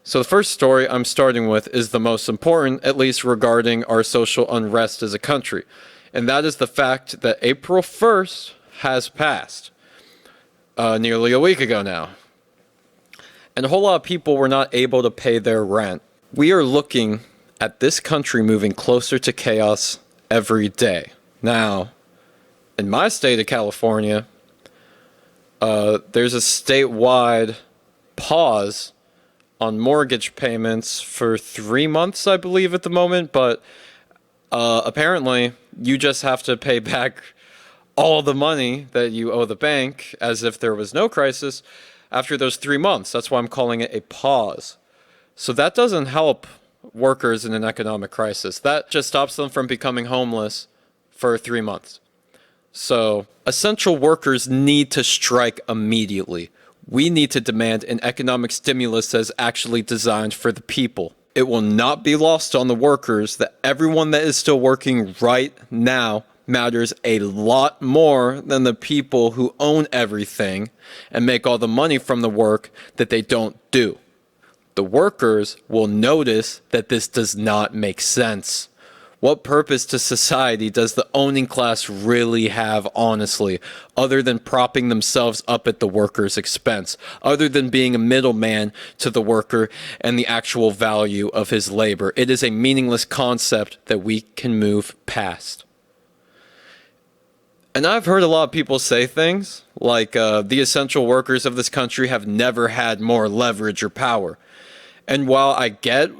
So the first story I'm starting with is the most important, at least regarding our social unrest as a country. And that is the fact that April 1st has passed. Nearly a week ago now. And a whole lot of people were not able to pay their rent. We are looking at this country moving closer to chaos every day. Now, in my state of California, there's a statewide pause on mortgage payments for 3 months, I believe, at the moment. But apparently, you just have to pay back all the money that you owe the bank as if there was no crisis after those 3 months. That's why I'm calling it a pause. So that doesn't help workers in an economic crisis. That just stops them from becoming homeless for 3 months. So essential workers need to strike immediately. We need to demand an economic stimulus that is actually designed for the people. It will not be lost on the workers that everyone that is still working right now matters a lot more than the people who own everything and make all the money from the work that they don't do. The workers will notice that this does not make sense. What purpose to society does the owning class really have, honestly, other than propping themselves up at the worker's expense, other than being a middleman to the worker and the actual value of his labor? It is a meaningless concept that we can move past. And I've heard a lot of people say things like the essential workers of this country have never had more leverage or power. And while I get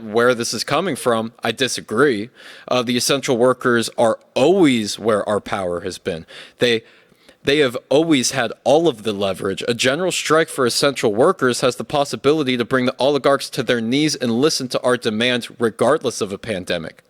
where this is coming from, I disagree. The essential workers are always where our power has been. They have always had all of the leverage. A general strike for essential workers has the possibility to bring the oligarchs to their knees and listen to our demands regardless of a pandemic.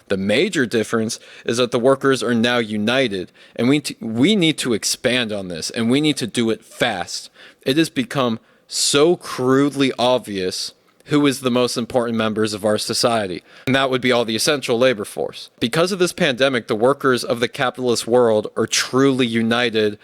The major difference is that the workers are now united, and we need to expand on this, and we need to do it fast. It has become so crudely obvious who is the most important members of our society, and that would be all the essential labor force. Because of this pandemic, the workers of the capitalist world are truly united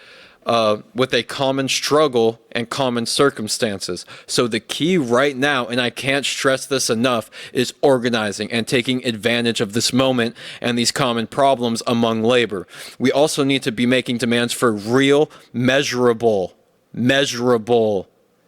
with a common struggle and common circumstances. So the key right now, and I can't stress this enough, is organizing and taking advantage of this moment and these common problems among labor. We also need to be making demands for real, measurable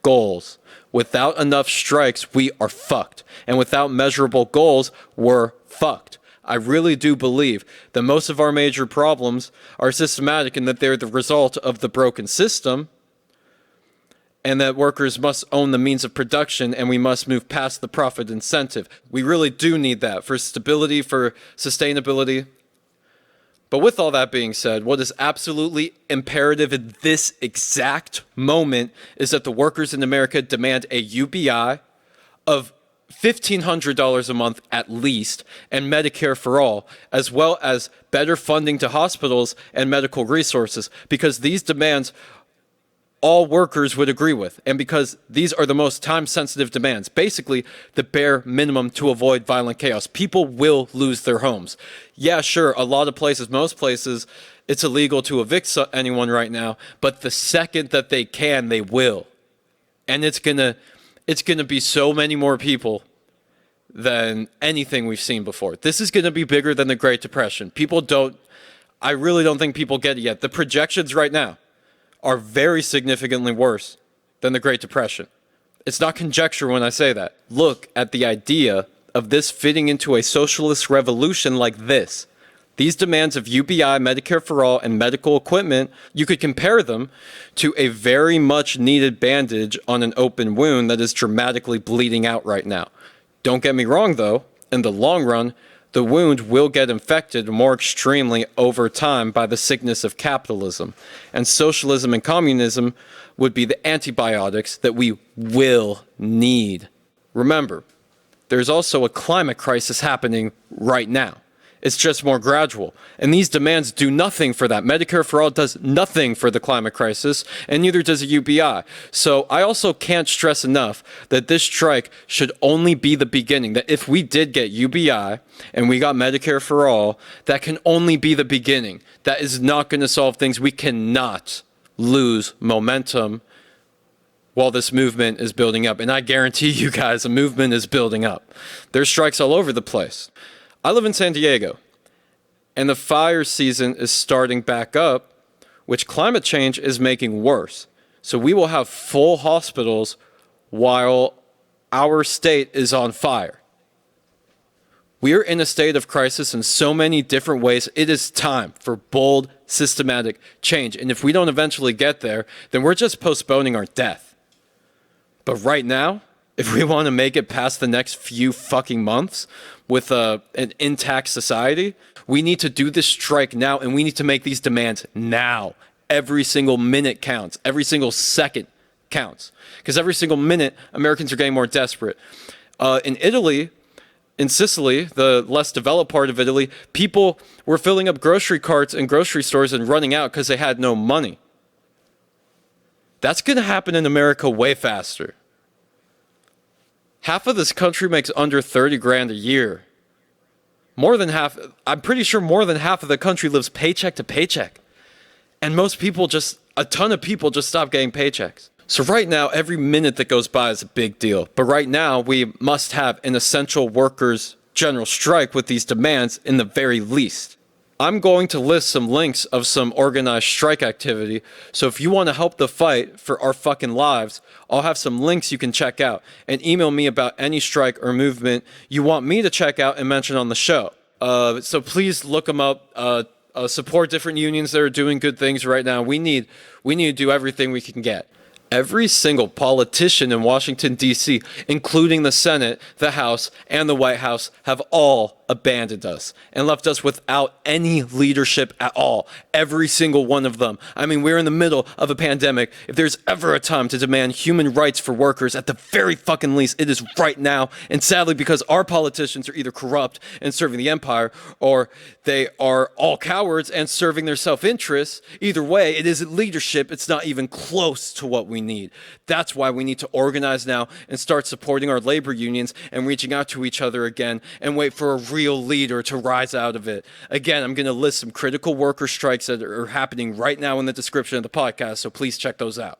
goals. Without enough strikes, we are fucked. And without measurable goals, we're fucked. I really do believe that most of our major problems are systematic and that they're the result of the broken system, and that workers must own the means of production and we must move past the profit incentive. We really do need that for stability, for sustainability. But with all that being said, what is absolutely imperative in this exact moment is that the workers in America demand a UBI of $1,500 a month at least, and Medicare for all, as well as better funding to hospitals and medical resources, because these demands all workers would agree with, and because these are the most time-sensitive demands, basically the bare minimum to avoid violent chaos. People will lose their homes. Yeah, sure, a lot of places, most places, it's illegal to evict anyone right now, but the second that they can, they will. And it's gonna be so many more people than anything we've seen before. This is gonna be bigger than the Great Depression. I really don't think people get it yet. The projections right now are very significantly worse than the Great Depression. It's not conjecture when I say that. Look at the idea of this fitting into a socialist revolution like this. These demands of UBI, Medicare for all, and medical equipment, you could compare them to a very much needed bandage on an open wound that is dramatically bleeding out right now. Don't get me wrong though, in the long run, the wound will get infected more extremely over time by the sickness of capitalism. And socialism and communism would be the antibiotics that we will need. Remember, there's also a climate crisis happening right now. It's just more gradual. And these demands do nothing for that. Medicare for all does nothing for the climate crisis, and neither does a UBI. So I also can't stress enough that this strike should only be the beginning. That if we did get UBI and we got Medicare for all, that can only be the beginning. That is not going to solve things. We cannot lose momentum while this movement is building up. And I guarantee you guys, a movement is building up. There's strikes all over the place. I live in San Diego, and the fire season is starting back up, which climate change is making worse. So we will have full hospitals while our state is on fire. We are in a state of crisis in so many different ways. It is time for bold, systematic change. And if we don't eventually get there, then we're just postponing our death. But right now, if we want to make it past the next few fucking months with an intact society, we need to do this strike now, and we need to make these demands now. Every single minute counts. Every single second counts. Because every single minute, Americans are getting more desperate. In Italy, in Sicily, the less developed part of Italy, people were filling up grocery carts in grocery stores and running out because they had no money. That's going to happen in America way faster. Half of this country makes under 30 grand a year. More than half, I'm pretty sure more than half of the country lives paycheck to paycheck. And a ton of people just stop getting paychecks. So right now, every minute that goes by is a big deal. But right now, we must have an essential workers' general strike with these demands in the very least. I'm going to list some links of some organized strike activity. So if you want to help the fight for our fucking lives, I'll have some links you can check out. And email me about any strike or movement you want me to check out and mention on the show. So please look them up. Support different unions that are doing good things right now. We need to do everything we can get. Every single politician in Washington, D.C., including the Senate, the House, and the White House, have all abandoned us and left us without any leadership at all. Every single one of them. I mean, we're in the middle of a pandemic. If there's ever a time to demand human rights for workers, at the very fucking least, it is right now. And sadly, because our politicians are either corrupt and serving the empire, or they are all cowards and serving their self-interests, either way, it isn't leadership. It's not even close to what we need. That's why we need to organize now and start supporting our labor unions and reaching out to each other again and wait for a real leader to rise out of it. Again, I'm going to list some critical worker strikes that are happening right now in the description of the podcast, so please check those out.